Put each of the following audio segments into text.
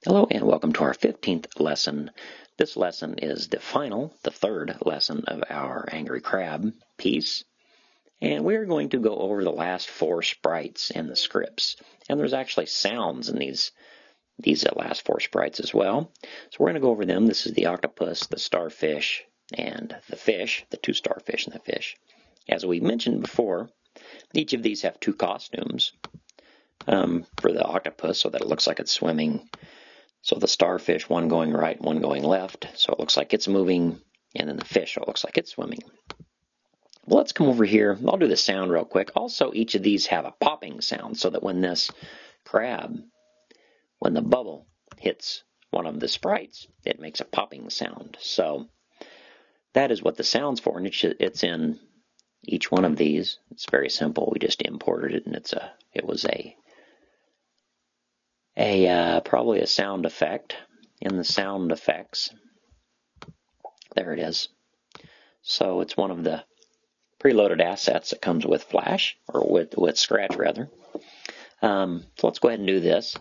Hello and welcome to our 15th lesson. This lesson is the third lesson of our Angry Crab piece. And we're going to go over the last 4 sprites in the scripts. And there's actually sounds in these last 4 sprites as well. So we're going to go over them. This is the octopus, the starfish, and the fish, the 2 starfish and the fish. As we mentioned before, each of these have 2 costumes for the octopus so that it looks like it's swimming. So the starfish, one going right, one going left, so it looks like it's moving, and then the fish, so it looks like it's swimming. Well, let's come over here. I'll do the sound real quick. Also, each of these have a popping sound, so that when this crab, when the bubble hits one of the sprites, it makes a popping sound. So that is what the sound's for, and it's in each one of these. It's very simple. We just imported it, and it was probably a sound effect in the sound effects. There it is. So it's one of the preloaded assets that comes with Flash, or with Scratch rather. So let's go ahead and do this.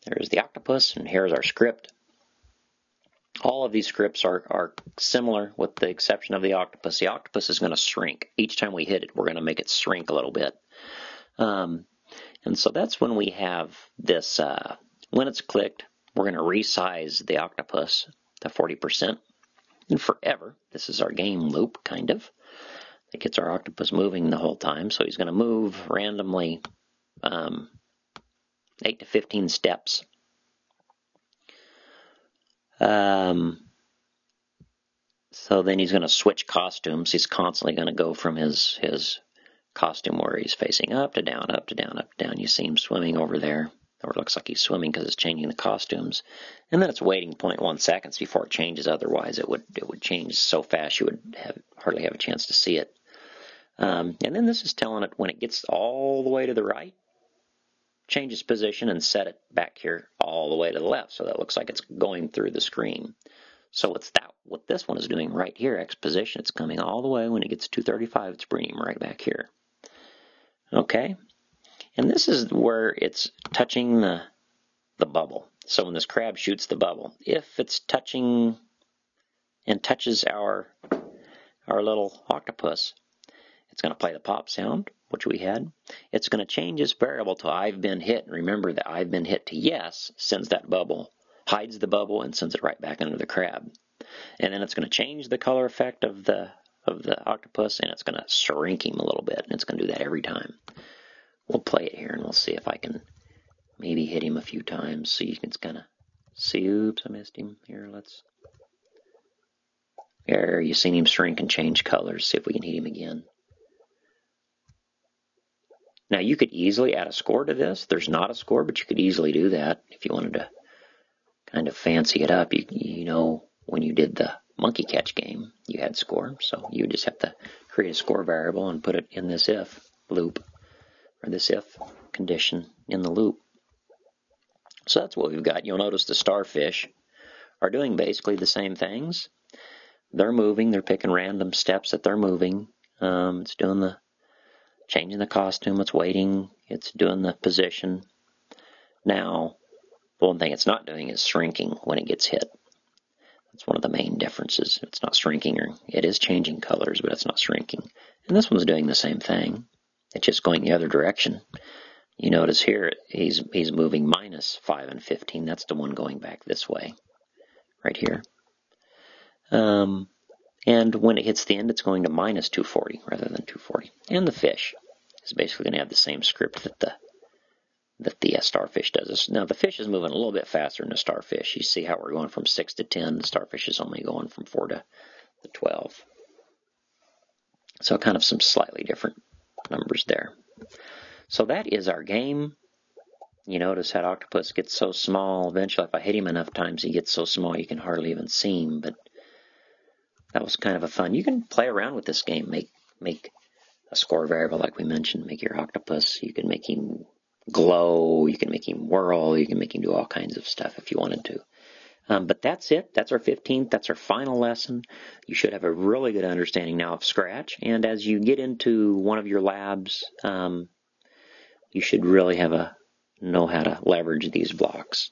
There's the octopus, and here's our script. All of these scripts are similar with the exception of the octopus. The octopus is going to shrink. Each time we hit it, we're going to make it shrink a little bit. And so that's when we have this, when it's clicked, we're going to resize the octopus to 40%. And forever, this is our game loop, kind of. It gets our octopus moving the whole time. So he's going to move randomly 8 to 15 steps. So then he's going to switch costumes. He's constantly going to go from his costume where he's facing up to down, up to down, up to down. You see him swimming over there, or it looks like he's swimming because it's changing the costumes. And then it's waiting 0.1 seconds before it changes. Otherwise, it would change so fast you would hardly have a chance to see it. And then this is telling it when it gets all the way to the right, change its position and set it back here all the way to the left, so that it looks like it's going through the screen. So it's what this one is doing right here, X position. It's coming all the way. When it gets 235, it's bringing him right back here. Okay, and this is where it's touching the bubble. So when this crab shoots the bubble, if it's touching and touches our little octopus, it's going to play the pop sound, which we had. It's going to change its variable to I've been hit. And remember that I've been hit to yes sends that bubble, hides the bubble, and sends it right back under the crab. And then it's going to change the color effect of the octopus, and it's going to shrink him a little bit, and it's going to do that every time. We'll play it here, and we'll see if I can maybe hit him a few times so you can kind of see. Oops, I missed him. Here, there, you've seen him shrink and change colors. See if we can hit him again. Now, you could easily add a score to this. There's not a score, but you could easily do that if you wanted to kind of fancy it up. You know, when you did the monkey catch game, you had score. So you just have to create a score variable and put it in this if loop, or this if condition in the loop. So that's what we've got. You'll notice the starfish are doing basically the same things. They're moving. They're picking random steps that they're moving. It's doing changing the costume. It's waiting. It's doing the position. Now, the one thing it's not doing is shrinking when it gets hit. That's one of the main differences. It's not shrinking, or it is changing colors, but it's not shrinking. And this one's doing the same thing. It's just going the other direction. You notice here he's moving minus 5 and 15. That's the one going back this way, right here. And when it hits the end, it's going to minus 240 rather than 240. And the fish is basically going to have the same script that the starfish does. Now, the fish is moving a little bit faster than the starfish. You see how we're going from 6 to 10. The starfish is only going from 4 to 12. So kind of some slightly different numbers there. So that is our game. You notice how octopus gets so small. Eventually, if I hit him enough times, he gets so small you can hardly even see him. But that was kind of a fun. You can play around with this game. Make a score variable like we mentioned. Make your octopus. You can make him glow. You can make him whirl. You can make him do all kinds of stuff if you wanted to. But that's it. That's our 15th. That's our final lesson. You should have a really good understanding now of Scratch. And as you get into one of your labs, you should really know how to leverage these blocks.